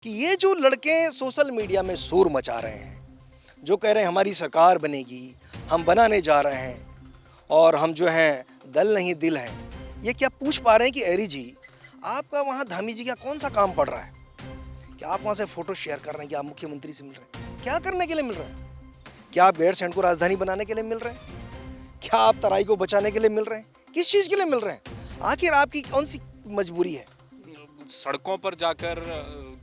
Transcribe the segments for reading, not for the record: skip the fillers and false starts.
कि ये जो लड़के सोशल मीडिया में शोर मचा रहे हैं, जो कह रहे हैं हमारी सरकार बनेगी, हम बनाने जा रहे हैं और हम जो हैं दल नहीं दिल हैं, ये क्या पूछ पा रहे हैं कि एरी जी, आपका वहाँ धामी जी का कौन सा काम पड़ रहा है? क्या आप वहाँ से फोटो शेयर कर रहे हैं कि आप मुख्यमंत्री से मिल रहे हैं? क्या करने के लिए मिल रहे हैं? क्या आप गैरसैंण को राजधानी बनाने के लिए मिल रहे हैं? क्या आप तराई को बचाने के लिए मिल रहे हैं? किस चीज़ के लिए मिल रहे हैं? आखिर आपकी कौन सी मजबूरी है? सड़कों पर जाकर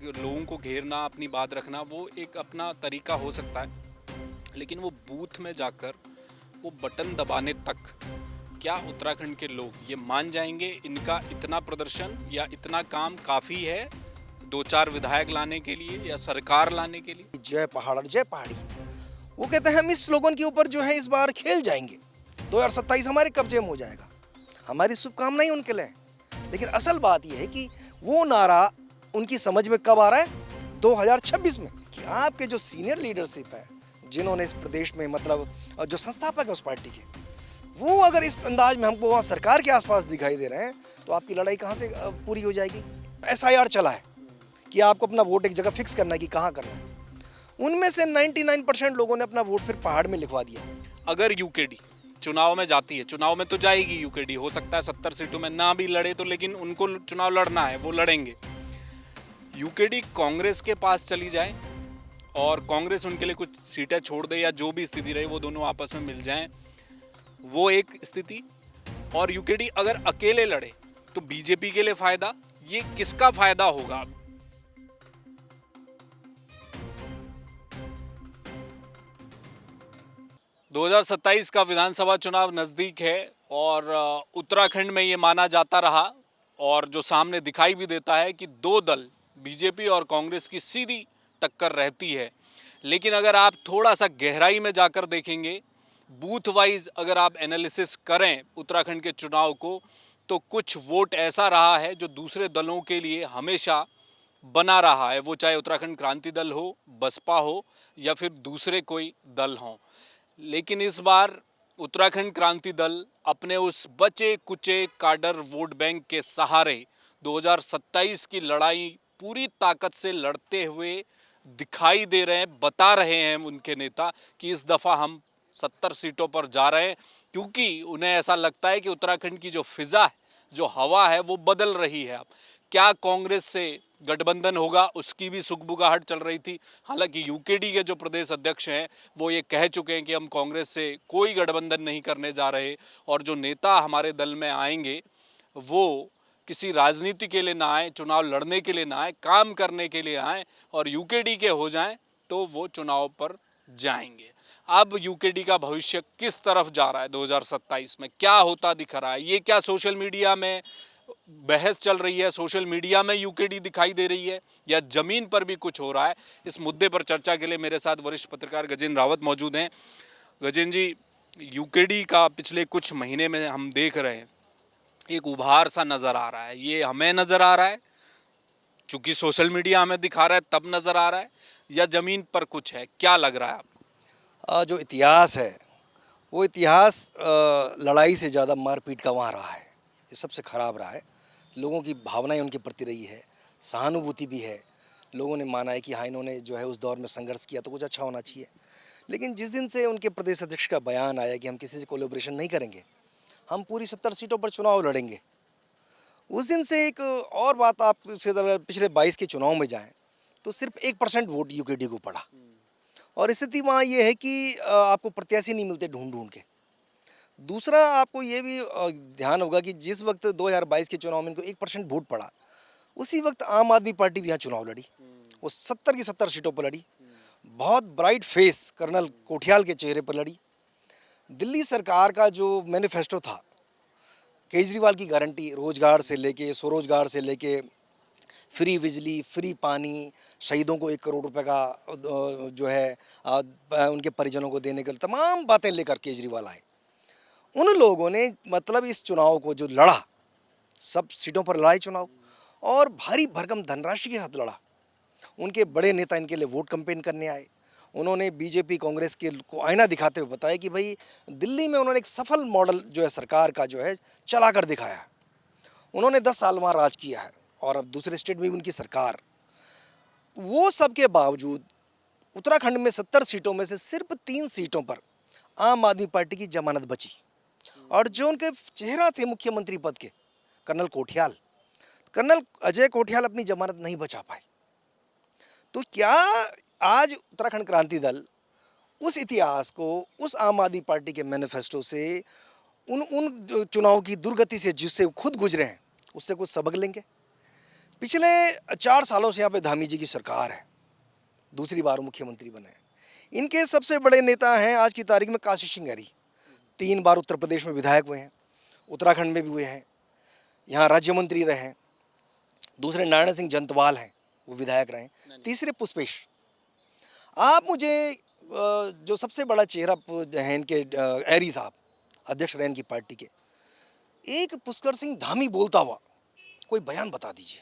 लोगों को घेरना, अपनी बात रखना, वो एक अपना तरीका हो सकता है, लेकिन वो बूथ में जाकर वो बटन दबाने तक क्या उत्तराखंड के लोग ये मान जाएंगे इनका इतना प्रदर्शन या इतना काम काफ़ी है दो चार विधायक लाने के लिए या सरकार लाने के लिए? जय पहाड़ जय पहाड़ी, वो कहते हैं हम इस स्लोगन के ऊपर जो है इस बार खेल जाएंगे, 2027 हमारे कब्जे में हो जाएगा। हमारी शुभकामनाएं उनके लिए, लेकिन असल बात यह है कि वो नारा उनकी समझ में कब आ रहा है? 2026 में। कि आपके जो सीनियर लीडरशिप है, जिन्होंने इस प्रदेश में मतलब जो संस्थापक है उस पार्टी के, वो अगर इस अंदाज में हमको वहाँ सरकार के आसपास दिखाई दे रहे हैं, तो आपकी लड़ाई कहाँ से पूरी हो जाएगी? SIR चला है कि आपको अपना वोट एक जगह फिक्स करना है कि कहाँ करना है। उनमें से 99% लोगों ने अपना वोट फिर पहाड़ में लिखवा दिया। अगर यूकेडी चुनाव में जाती है, चुनाव में तो जाएगी यूकेडी, हो सकता है 70 सीटों में ना भी लड़े तो, लेकिन उनको चुनाव लड़ना है, वो लड़ेंगे। यूकेडी कांग्रेस के पास चली जाए और कांग्रेस उनके लिए कुछ सीटें छोड़ दे या जो भी स्थिति रहे वो दोनों आपस में मिल जाएं, वो एक स्थिति। और यूकेडी अगर अकेले लड़े तो बीजेपी के लिए फायदा, ये किसका फायदा होगा? दो 2027 का विधानसभा चुनाव नज़दीक है और उत्तराखंड में ये माना जाता रहा और जो सामने दिखाई भी देता है कि दो दल बीजेपी और कांग्रेस की सीधी टक्कर रहती है। लेकिन अगर आप थोड़ा सा गहराई में जाकर देखेंगे, बूथ वाइज अगर आप एनालिसिस करें उत्तराखंड के चुनाव को, तो कुछ वोट ऐसा रहा है जो दूसरे दलों के लिए हमेशा बना रहा है, वो चाहे उत्तराखंड क्रांति दल हो, बसपा हो या फिर दूसरे कोई दल हों। लेकिन इस बार उत्तराखंड क्रांति दल अपने उस बचे कुचे काडर वोट बैंक के सहारे 2027 की लड़ाई पूरी ताकत से लड़ते हुए दिखाई दे रहे हैं। बता रहे हैं उनके नेता कि इस दफ़ा हम 70 सीटों पर जा रहे हैं, क्योंकि उन्हें ऐसा लगता है कि उत्तराखंड की जो फिज़ा है, जो हवा है, वो बदल रही है। अब क्या कांग्रेस से गठबंधन होगा, उसकी भी सुगबुगाहट चल रही थी। हालांकि यूकेडी के जो प्रदेश अध्यक्ष हैं वो ये कह चुके हैं कि हम कांग्रेस से कोई गठबंधन नहीं करने जा रहे, और जो नेता हमारे दल में आएंगे वो किसी राजनीति के लिए ना आए, चुनाव लड़ने के लिए ना आए, काम करने के लिए आए, और यूकेडी के हो जाएं तो वो चुनाव पर जाएंगे। अब यूकेडी का भविष्य किस तरफ जा रहा है 2027 में, क्या होता दिख रहा है? ये क्या सोशल मीडिया में बहस चल रही है, सोशल मीडिया में यूकेडी दिखाई दे रही है, या जमीन पर भी कुछ हो रहा है? इस मुद्दे पर चर्चा के लिए मेरे साथ वरिष्ठ पत्रकार गजेंद्र रावत मौजूद हैं। गजेंद्र जी, यूकेडी का पिछले कुछ महीने में हम देख रहे हैं एक उभार सा नज़र आ रहा है। ये हमें नज़र आ रहा है चूंकि सोशल मीडिया हमें दिखा रहा है तब नज़र आ रहा है, या ज़मीन पर कुछ है? क्या लग रहा है आपको? जो इतिहास है, वो इतिहास लड़ाई से ज़्यादा मारपीट का वहाँ रहा है। ये सबसे ख़राब रहा है। लोगों की भावनाएं उनके प्रति रही है, सहानुभूति भी है। लोगों ने माना है कि हाँ, इन्होंने जो है उस दौर में संघर्ष किया तो कुछ अच्छा होना चाहिए। लेकिन जिस दिन से उनके प्रदेश अध्यक्ष का बयान आया कि हम किसी से कोलैबोरेशन नहीं करेंगे, हम पूरी 70 सीटों पर चुनाव लड़ेंगे, उस दिन से एक और बात, आप पिछले 22 के चुनाव में जाएँ तो सिर्फ 1% वोट यूकेडी को पड़ा। और स्थिति वहाँ ये है कि आपको प्रत्याशी नहीं मिलते ढूंढ ढूंढ के। दूसरा, आपको ये भी ध्यान होगा कि जिस वक्त 2022 के चुनाव में इनको 1% वोट पड़ा, उसी वक्त आम आदमी पार्टी भी यहाँ चुनाव लड़ी। वो 70 की 70 सीटों पर लड़ी। बहुत ब्राइट फेस कर्नल कोठियाल के चेहरे पर लड़ी। दिल्ली सरकार का जो मैनिफेस्टो था, केजरीवाल की गारंटी, रोजगार से लेके, स्वरोजगार से लेके, फ्री बिजली, फ्री पानी, शहीदों को 1 करोड़ रुपए का जो है उनके परिजनों को देने के लिए तमाम बातें लेकर केजरीवाल आए। उन लोगों ने मतलब इस चुनाव को जो लड़ा, सब सीटों पर लड़ाई चुनाव, और भारी भरकम धनराशि के साथ लड़ा। उनके बड़े नेता इनके लिए वोट कैंपेन करने आए। उन्होंने बीजेपी कांग्रेस के को आईना दिखाते हुए बताया कि भाई दिल्ली में उन्होंने एक सफल मॉडल जो है सरकार का जो है चला कर दिखाया। उन्होंने 10 साल वहाँ राज किया है और अब दूसरे स्टेट में भी उनकी सरकार। वो सब के बावजूद उत्तराखंड में 70 सीटों में से सिर्फ 3 सीटों पर आम आदमी पार्टी की जमानत बची। और जो उनके चेहरा थे मुख्यमंत्री पद के, कर्नल अजय कोठियाल अपनी जमानत नहीं बचा पाए। तो क्या आज उत्तराखंड क्रांति दल उस इतिहास को, उस आम आदमी पार्टी के मैनिफेस्टो से, उन चुनाव की दुर्गति से जिससे खुद गुजरे हैं, उससे कुछ सबक लेंगे? पिछले 4 सालों से यहाँ पे धामी जी की सरकार है, दूसरी बार मुख्यमंत्री बने हैं। इनके सबसे बड़े नेता हैं आज की तारीख में काशी सिंह हरी, 3 बार उत्तर प्रदेश में विधायक हुए हैं, उत्तराखंड में भी हुए हैं, यहाँ राज्य मंत्री रहे हैं। दूसरे नारायण सिंह जंतवाल हैं, वो विधायक रहे हैं। तीसरे पुष्पेश। आप मुझे जो सबसे बड़ा चेहरा है इनके एरी साहब, अध्यक्ष रहे इनकी पार्टी के, एक पुष्कर सिंह धामी बोलता हुआ कोई बयान बता दीजिए।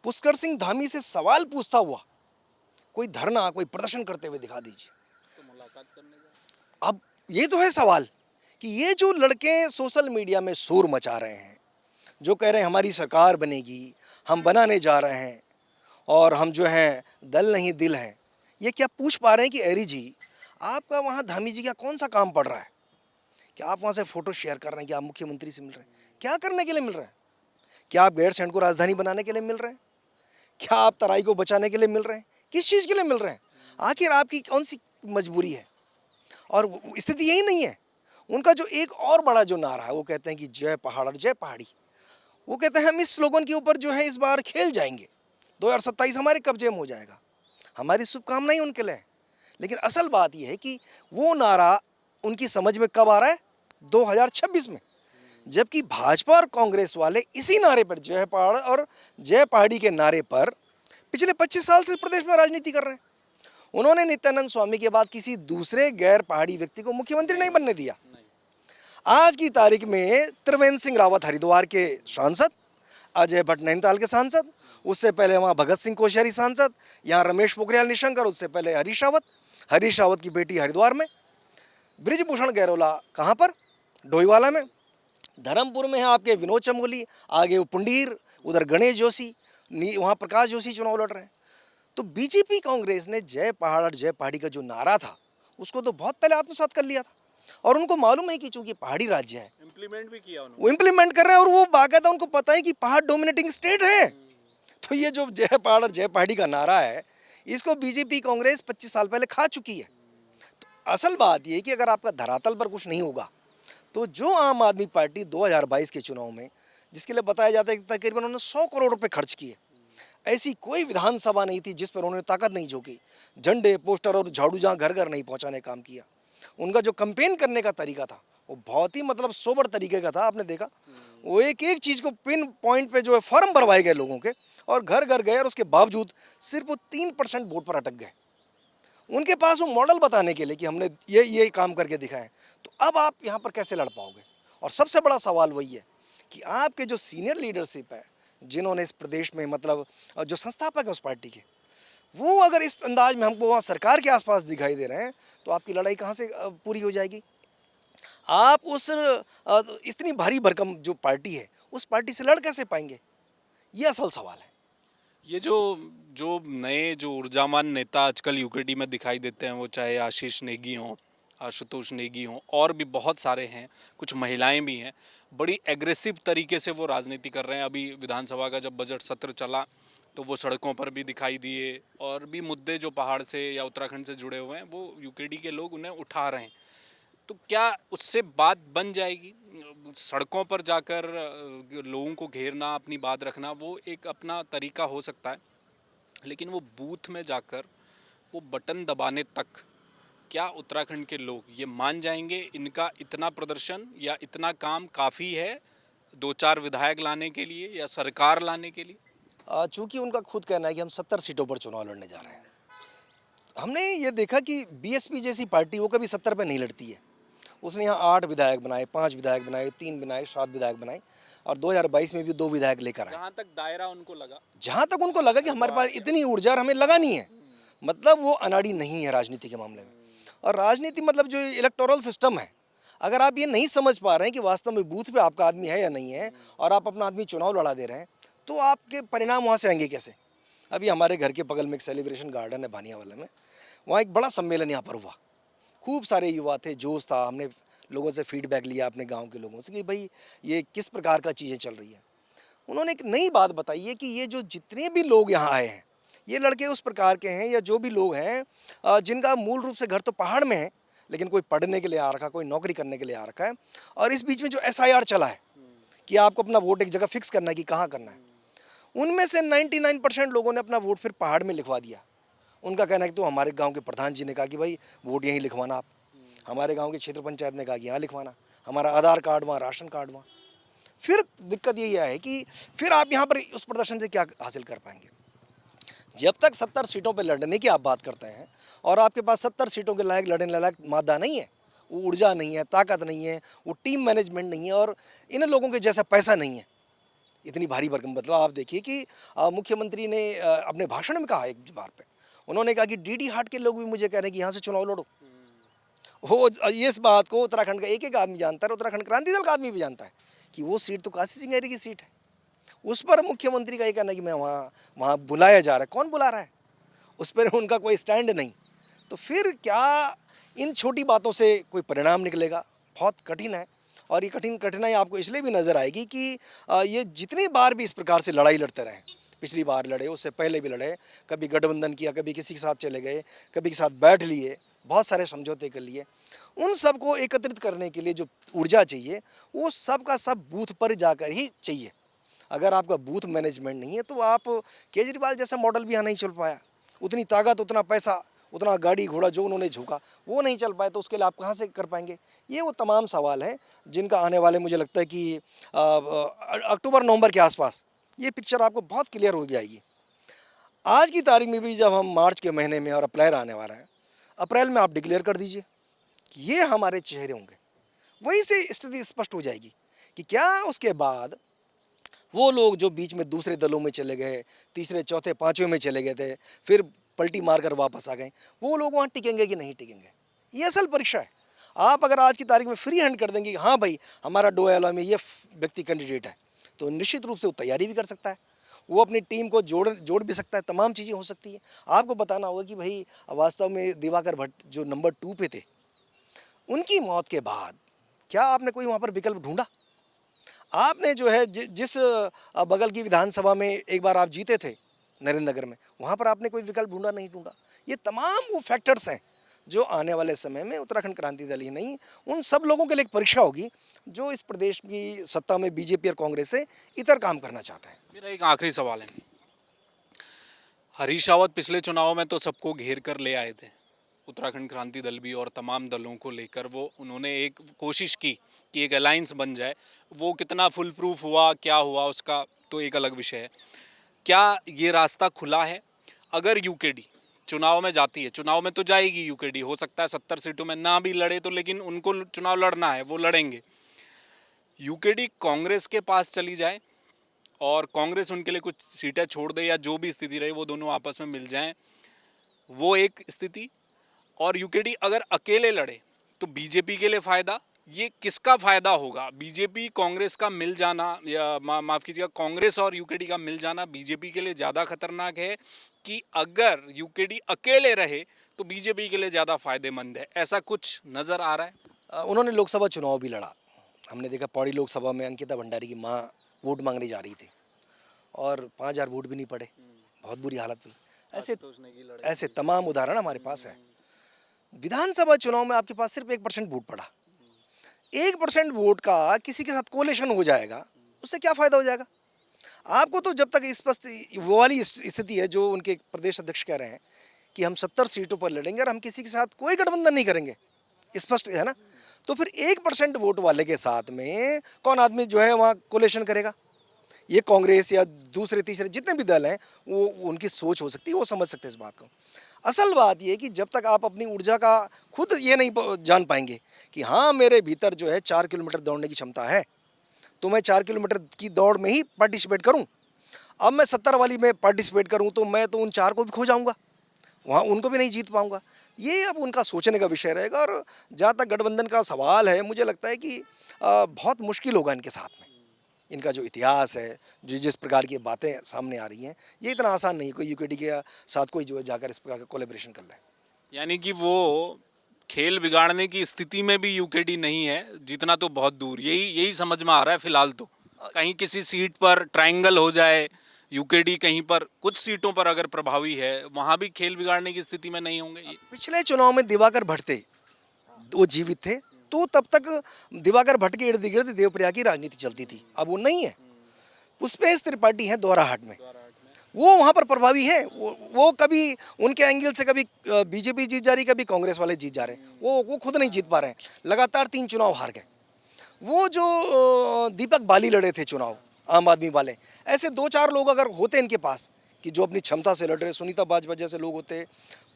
पुष्कर सिंह धामी से सवाल पूछता हुआ कोई धरना, कोई प्रदर्शन करते हुए दिखा दीजिए। तो मुलाकात करने का अब ये तो है सवाल कि ये जो लड़के सोशल मीडिया में शोर मचा रहे हैं, जो कह रहे हैं हमारी सरकार बनेगी, हम बनाने जा रहे हैं और हम जो हैं दल नहीं दिल हैं, ये क्या पूछ पा रहे हैं कि एरी जी आपका वहाँ धामी जी का कौन सा काम पड़ रहा है कि आप वहाँ से फ़ोटो शेयर कर रहे हैं कि आप मुख्यमंत्री से मिल रहे हैं? क्या करने के लिए मिल रहे हैं? क्या आप गैरसैंण को राजधानी बनाने के लिए मिल रहे हैं? क्या आप तराई को बचाने के लिए मिल रहे हैं? किस चीज़ के लिए मिल रहे हैं? आखिर आपकी कौन सी मजबूरी है? और स्थिति यही नहीं है। उनका जो एक और बड़ा जो नारा है, वो कहते हैं कि जय पहाड़ और जय पहाड़ी। वो कहते हैं हम इस स्लोगन के ऊपर जो है इस बार खेल जाएंगे, 2027 हमारे कब्जे में हो जाएगा। हमारी शुभकामनाएं उनके लिए। लेकिन असल बात यह है कि वो नारा उनकी समझ में कब आ रहा है? 2026 में, जबकि भाजपा और कांग्रेस वाले इसी नारे पर, जय पहाड़ और जय पहाड़ी के नारे पर पिछले 25 साल से प्रदेश में राजनीति कर रहे हैं। उन्होंने नित्यानंद स्वामी के बाद किसी दूसरे गैर पहाड़ी व्यक्ति को मुख्यमंत्री नहीं बनने दिया। आज की तारीख में त्रिवेंद्र सिंह रावत हरिद्वार के सांसद, अजय भट्ट नैनीताल के सांसद, उससे पहले वहाँ भगत सिंह कोश्यारी सांसद, यहाँ रमेश पोखरियाल निशंक, और उससे पहले हरीश रावत की बेटी हरिद्वार में, ब्रिजभूषण गैरोला कहाँ पर? डोईवाला में, धर्मपुर में है आपके विनोद चमोली, आगे वो पुंडीर, उधर गणेश जोशी, वहाँ प्रकाश जोशी चुनाव लड़ रहे हैं। तो बीजेपी कांग्रेस ने जय पहाड़ और जय पहाड़ी का जो नारा था उसको तो बहुत पहले आत्मसात कर लिया था, और उनको मालूम है कि चूंकि पहाड़ी राज्य है, इम्प्लीमेंट भी किया उन्होंने, वो इम्प्लीमेंट कर रहे हैं, और वो बाकायदा उनको पता है कि पहाड़ डोमिनेटिंग स्टेट है। तो ये जो जय पहाड़ और जय पहाड़ी का नारा है, इसको बीजेपी कांग्रेस 25 साल पहले खा चुकी है। तो असल बात ये है कि अगर आपका धरातल पर कुछ नहीं होगा, तो जो आम आदमी पार्टी 2022 के चुनाव में, जिसके लिए बताया जाता है कि तकरीबन उन्होंने 100 करोड़ रुपए खर्च किए, ऐसी कोई विधानसभा नहीं थी जिस पर उन्होंने ताकत नहीं झोंकी। झंडे, पोस्टर और झाड़ू जहाँ घर घर नहीं पहुँचाने काम किया। उनका जो कैंपेन करने का तरीका था वो बहुत ही मतलब सोबर तरीके का था। आपने देखा वो एक एक चीज़ को पिन पॉइंट पे जो है फॉर्म भरवाए गए लोगों के, और घर घर गए, और उसके बावजूद सिर्फ वो 3% वोट पर अटक गए। उनके पास वो मॉडल बताने के लिए कि हमने ये काम करके दिखाएं। तो अब आप यहाँ पर कैसे लड़ पाओगे? और सबसे बड़ा सवाल वही है कि आपके जो सीनियर लीडरशिप है, जिन्होंने इस प्रदेश में मतलब जो संस्थापक है उस पार्टी के, वो अगर इस अंदाज में हमको वहाँ सरकार के आसपास दिखाई दे रहे हैं, तो आपकी लड़ाई कहाँ से पूरी हो जाएगी? आप उस इतनी भारी भरकम जो पार्टी है, उस पार्टी से लड़ कैसे पाएंगे? ये असल सवाल है। ये जो नए जो ऊर्जावान नेता आजकल यूकेडी में दिखाई देते हैं, वो चाहे आशीष नेगी हों, आशुतोष नेगी हों, और भी बहुत सारे हैं, कुछ महिलाएं भी हैं, बड़ी एग्रेसिव तरीके से वो राजनीति कर रहे हैं। अभी विधानसभा का जब बजट सत्र चला तो वो सड़कों पर भी दिखाई दिए, और भी मुद्दे जो पहाड़ से या उत्तराखंड से जुड़े हुए हैं वो यूकेडी के लोग उन्हें उठा रहे हैं। तो क्या उससे बात बन जाएगी? सड़कों पर जाकर लोगों को घेरना, अपनी बात रखना, वो एक अपना तरीका हो सकता है, लेकिन वो बूथ में जाकर वो बटन दबाने तक क्या उत्तराखंड के लोग ये मान जाएंगे? इनका इतना प्रदर्शन या इतना काम काफ़ी है 2-4 विधायक लाने के लिए या सरकार लाने के लिए? चूँकि उनका खुद कहना है कि हम 70 सीटों पर चुनाव लड़ने जा रहे हैं। हमने ये देखा कि बीएसपी जैसी पार्टी वो कभी 70 पे नहीं लड़ती है। उसने यहाँ 8 विधायक बनाए, 5 विधायक बनाए, 3 बनाए, 7 विधायक बनाए, और 2022 में भी 2 विधायक लेकर आए। जहाँ तक दायरा उनको लगा, जहाँ तक उनको लगा कि हमारे पास इतनी ऊर्जा और हमें लगा नहीं है, मतलब वो अनाड़ी नहीं है राजनीति के मामले में। और राजनीति मतलब जो इलेक्टोरल सिस्टम है, अगर आप ये नहीं समझ पा रहे हैं कि वास्तव में बूथ पे आपका आदमी है या नहीं है, और आप अपना आदमी चुनाव लड़ा दे रहे हैं, तो आपके परिणाम वहाँ से आएंगे कैसे? अभी हमारे घर के बगल में एक सेलिब्रेशन गार्डन है भानियावाला में, वहाँ एक बड़ा सम्मेलन यहाँ पर हुआ। खूब सारे युवा थे, जोश था। हमने लोगों से फीडबैक लिया, अपने गांव के लोगों से, कि भाई ये किस प्रकार का चीज़ें चल रही हैं। उन्होंने एक नई बात बताई है कि ये जो जितने भी लोग यहाँ आए हैं, ये लड़के उस प्रकार के हैं या जो भी लोग हैं जिनका मूल रूप से घर तो पहाड़ में है, लेकिन कोई पढ़ने के लिए आ रखा, कोई नौकरी करने के लिए आ रखा है। और इस बीच में जो SIR चला है कि आपको अपना वोट एक जगह फिक्स करना है कि कहाँ करना है, उनमें से 99% लोगों ने अपना वोट फिर पहाड़ में लिखवा दिया। उनका कहना है कि तो हमारे गांव के प्रधान जी ने कहा कि भाई वोट यहीं लिखवाना आप, हमारे गांव के क्षेत्र पंचायत ने कहा कि यहाँ लिखवाना, हमारा आधार कार्ड वहाँ, राशन कार्ड वहाँ। फिर दिक्कत ये है कि फिर आप यहाँ पर उस प्रदर्शन से क्या हासिल कर पाएंगे। जब तक 70 सीटों पर लड़ने की आप बात करते हैं और आपके पास 70 सीटों के लायक लड़ने लायक मादा नहीं है, वो ऊर्जा नहीं है, ताकत नहीं है, वो टीम मैनेजमेंट नहीं है, और इन लोगों के जैसा पैसा नहीं है, इतनी भारी भरकम। मतलब आप देखिए कि मुख्यमंत्री ने अपने भाषण में कहा, एक बार पे उन्होंने कहा कि DD हाट के लोग भी मुझे कह रहे हैं कि यहाँ से चुनाव लड़ो। वो इस बात को उत्तराखंड का एक आदमी जानता है, उत्तराखंड क्रांति दल का आदमी भी जानता है कि वो सीट तो काशी सिंगेरी की सीट है। उस पर मुख्यमंत्री का ये कहना है कि मैं वहाँ बुलाया जा रहा है। कौन बुला रहा है? उस पर उनका कोई स्टैंड नहीं। तो फिर क्या इन छोटी बातों से कोई परिणाम निकलेगा? बहुत कठिन है। और ये कठिनाई आपको इसलिए भी नज़र आएगी कि ये जितनी बार भी इस प्रकार से लड़ाई लड़ते रहे, पिछली बार लड़े, उससे पहले भी लड़े, कभी गठबंधन किया, कभी किसी के साथ चले गए, कभी के साथ बैठ लिए, बहुत सारे समझौते कर लिए, उन सब को एकत्रित करने के लिए जो ऊर्जा चाहिए वो सब का सब बूथ पर जाकर ही चाहिए। अगर आपका बूथ मैनेजमेंट नहीं है तो आप केजरीवाल जैसा मॉडल भी यहाँ नहीं चल पाया। उतनी ताकत, उतना पैसा, उतना गाड़ी घोड़ा जो उन्होंने झोंका वो नहीं चल पाए, तो उसके लिए आप कहाँ से कर पाएंगे? ये वो तमाम सवाल हैं जिनका आने वाले, मुझे लगता है कि अक्टूबर-नवंबर के आसपास ये पिक्चर आपको बहुत क्लियर हो जाएगी। आज की तारीख में भी जब हम मार्च के महीने में और अप्रैल आने वाला है, अप्रैल में आप डिक्लेयर कर दीजिए कि ये हमारे चेहरे होंगे, वहीं से स्थिति स्पष्ट हो जाएगी कि क्या उसके बाद वो लोग जो बीच में दूसरे दलों में चले गए, तीसरे, चौथे, पाँचवें में चले गए थे, फिर पलटी मारकर वापस आ गए, वो लोग वहाँ टिकेंगे कि नहीं टिकेंगे? ये असल परीक्षा है। आप अगर आज की तारीख में फ्री हैंड कर देंगे कि हाँ भाई हमारा डोयाला में ये व्यक्ति कैंडिडेट है, तो निश्चित रूप से वो तैयारी भी कर सकता है, वो अपनी टीम को जोड़ भी सकता है, तमाम चीज़ें हो सकती हैं। आपको बताना होगा कि भाई वास्तव में दिवाकर भट्ट जो नंबर 2 पे थे, उनकी मौत के बाद क्या आपने कोई वहाँ पर विकल्प ढूंढा? आपने जो है जिस बगल की विधानसभा में एक बार आप जीते थे नरेंद्र नगर में, वहाँ पर आपने कोई विकल्प ढूंढा? नहीं ढूंढा। ये तमाम वो फैक्टर्स हैं जो आने वाले समय में उत्तराखंड क्रांति दल ही नहीं, उन सब लोगों के लिए एक परीक्षा होगी जो इस प्रदेश की सत्ता में बीजेपी और कांग्रेस से इतर काम करना चाहते हैं। मेरा एक आखिरी सवाल है। हरीश रावत पिछले चुनाव में तो सबको घेर कर ले आए थे, उत्तराखंड क्रांति दल भी और तमाम दलों को लेकर वो उन्होंने एक कोशिश की कि एक अलायंस बन जाए। वो कितना फुल प्रूफ हुआ, क्या हुआ, उसका तो एक अलग विषय है। क्या ये रास्ता खुला है? अगर यूकेडी चुनाव में जाती है, चुनाव में तो जाएगी यूकेडी, हो सकता है 70 सीटों में ना भी लड़े तो, लेकिन उनको चुनाव लड़ना है, वो लड़ेंगे। यूकेडी कांग्रेस के पास चली जाए और कांग्रेस उनके लिए कुछ सीटें छोड़ दे, या जो भी स्थिति रहे वो दोनों आपस में मिल जाएं, वो एक स्थिति। और यूकेडी अगर अकेले लड़े तो बीजेपी के लिए फ़ायदा। ये किसका फ़ायदा होगा? बीजेपी कांग्रेस का मिल जाना, या माफ़ कीजिएगा, कांग्रेस और यूकेडी का मिल जाना बीजेपी के लिए ज़्यादा खतरनाक है कि अगर यूकेडी अकेले रहे तो बीजेपी के लिए ज़्यादा फ़ायदेमंद है? ऐसा कुछ नज़र आ रहा है। उन्होंने लोकसभा चुनाव भी लड़ा। हमने देखा पौड़ी लोकसभा में अंकिता भंडारी की माँ वोट मांगने जा रही थी और 5000 वोट भी नहीं पड़े, बहुत बुरी हालत हुई। ऐसे तमाम उदाहरण हमारे पास है। विधानसभा चुनाव में आपके पास सिर्फ 1% वोट पड़ा। 1% वोट का किसी के साथ कोलेशन हो जाएगा, उससे क्या फ़ायदा हो जाएगा आपको? तो जब तक स्पष्ट वो वाली स्थिति है जो उनके प्रदेश अध्यक्ष कह रहे हैं कि हम 70 सीटों पर लड़ेंगे और हम किसी के साथ कोई गठबंधन नहीं करेंगे, स्पष्ट है ना, तो फिर 1% वोट वाले के साथ में कौन आदमी जो है वहाँ कोलेशन करेगा? ये कांग्रेस या दूसरे तीसरे जितने भी दल हैं, वो उनकी सोच हो सकती है, वो समझ सकते हैं इस बात को। असल बात ये है कि जब तक आप अपनी ऊर्जा का खुद ये नहीं जान पाएंगे कि हाँ मेरे भीतर जो है 4 किलोमीटर दौड़ने की क्षमता है, तो मैं 4 किलोमीटर की दौड़ में ही पार्टिसिपेट करूं। अब मैं 70 वाली में पार्टिसिपेट करूं तो मैं तो उन 4 को भी खो जाऊंगा, वहाँ उनको भी नहीं जीत पाऊंगा। ये अब उनका सोचने का विषय रहेगा। और जहाँ तक गठबंधन का सवाल है, मुझे लगता है कि बहुत मुश्किल होगा इनके साथ में, इनका जो इतिहास है, जो जिस प्रकार की बातें सामने आ रही हैं, ये इतना आसान नहीं कोई यूकेडी के साथ कोई जो है जाकर इस प्रकार का कोलेब्रेशन कर ले। यानी कि वो खेल बिगाड़ने की स्थिति में भी यूकेडी नहीं है, जीतना तो बहुत दूर। यही यही समझ में आ रहा है फिलहाल तो। कहीं किसी सीट पर ट्रायंगल हो जाए, यूकेडी कहीं पर कुछ सीटों पर अगर प्रभावी है, वहां भी खेल बिगाड़ने की स्थिति में नहीं होंगे ये। पिछले चुनाव में दिवाकर भट्टे वो जीवित थे, तो तब तक दिवाकर भट्ट के इर्द गिर्द देवप्रिया की राजनीति चलती थी। अब वो नहीं है। पुष्पेश त्रिपाठी है दोराहाट में, वो वहाँ पर प्रभावी है। वो कभी उनके एंगल से कभी बीजेपी जीत जा रही, कभी कांग्रेस वाले जीत जा रहे हैं। वो खुद नहीं जीत पा रहे हैं, लगातार 3 चुनाव हार गए। वो जो दीपक बाली लड़े थे चुनाव, आम आदमी वाले, ऐसे 2-4 लोग अगर होते इनके पास कि जो अपनी क्षमता से लड़ रहे, सुनीता बाजवा जैसे लोग होते,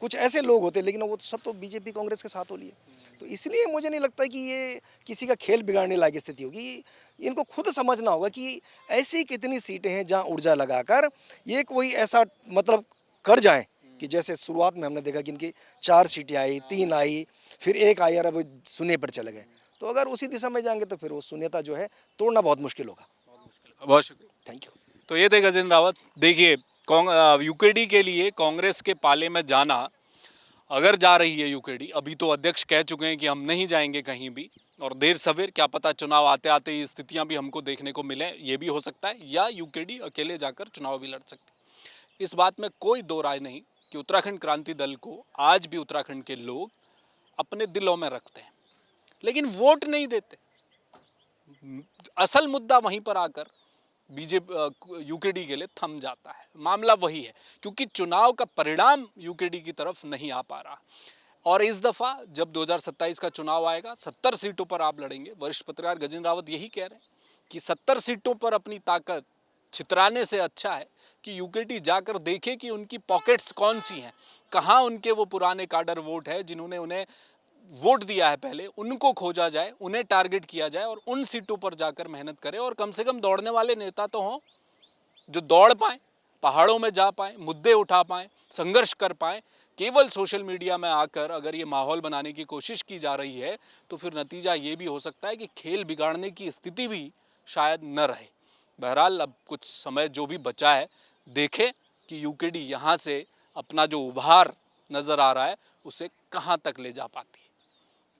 कुछ ऐसे लोग होते, लेकिन वो सब तो बीजेपी कांग्रेस के साथ हो लिए। तो इसलिए मुझे नहीं लगता कि ये किसी का खेल बिगाड़ने लायक स्थिति होगी। इनको खुद समझना होगा कि ऐसी कितनी सीटें हैं जहां ऊर्जा लगाकर ये कोई ऐसा मतलब कर जाएं कि जैसे शुरुआत में हमने देखा कि इनकी 4 सीटें आई, 3 आई, फिर 1 आई और अब शून्य पर चले गए। तो अगर उसी दिशा में जाएंगे तो फिर वो शून्यता जो है तोड़ना बहुत मुश्किल होगा। बहुत शुक्रिया। Thank you. तो ये थे गजेंद्र रावत। देखिए, यूकेडी के लिए कांग्रेस के पाले में जाना, अगर जा रही है यूकेडी, अभी तो अध्यक्ष कह चुके हैं कि हम नहीं जाएंगे कहीं भी, और देर सवेर क्या पता चुनाव आते आते ये स्थितियां भी हमको देखने को मिले, ये भी हो सकता है, या यूकेडी अकेले जाकर चुनाव भी लड़ सकती। इस बात में कोई दो राय नहीं कि उत्तराखंड क्रांति दल को आज भी उत्तराखंड के लोग अपने दिलों में रखते हैं, लेकिन वोट नहीं देते। असल मुद्दा वहीं पर आकर बीजेपी यूकेडी के लिए थम जाता है। मामला वही है, क्योंकि चुनाव का परिणाम यूकेडी की तरफ नहीं आ पा रहा। और इस दफा जब 2027 का चुनाव आएगा, 70 सीटों पर आप लड़ेंगे। वरिष्ठ पत्रकार गजेंद्र रावत यही कह रहे हैं कि 70 सीटों पर अपनी ताकत छितराने से अच्छा है कि यूकेडी जाकर देखे कि उनकी पॉकेट्स कौन सी हैं, कहाँ उनके वो पुराने काडर वोट है जिन्होंने उन्हें वोट दिया है पहले, उनको खोजा जाए, उन्हें टारगेट किया जाए और उन सीटों पर जाकर मेहनत करें। और कम से कम दौड़ने वाले नेता तो हों जो दौड़ पाएं, पहाड़ों में जा पाएं, मुद्दे उठा पाएं, संघर्ष कर पाएं। केवल सोशल मीडिया में आकर अगर ये माहौल बनाने की कोशिश की जा रही है तो फिर नतीजा ये भी हो सकता है कि खेल बिगाड़ने की स्थिति भी शायद न रहे। बहरहाल अब कुछ समय जो भी बचा है, देखें कि यूकेडी यहाँ से अपना जो उभार नजर आ रहा है उसे कहाँ तक ले जा पाती है।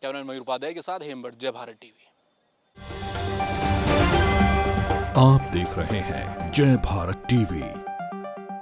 कैमरामैन मयूर उपाध्याय के साथ हेमबट, जय भारत टीवी। आप देख रहे हैं जय भारत टीवी।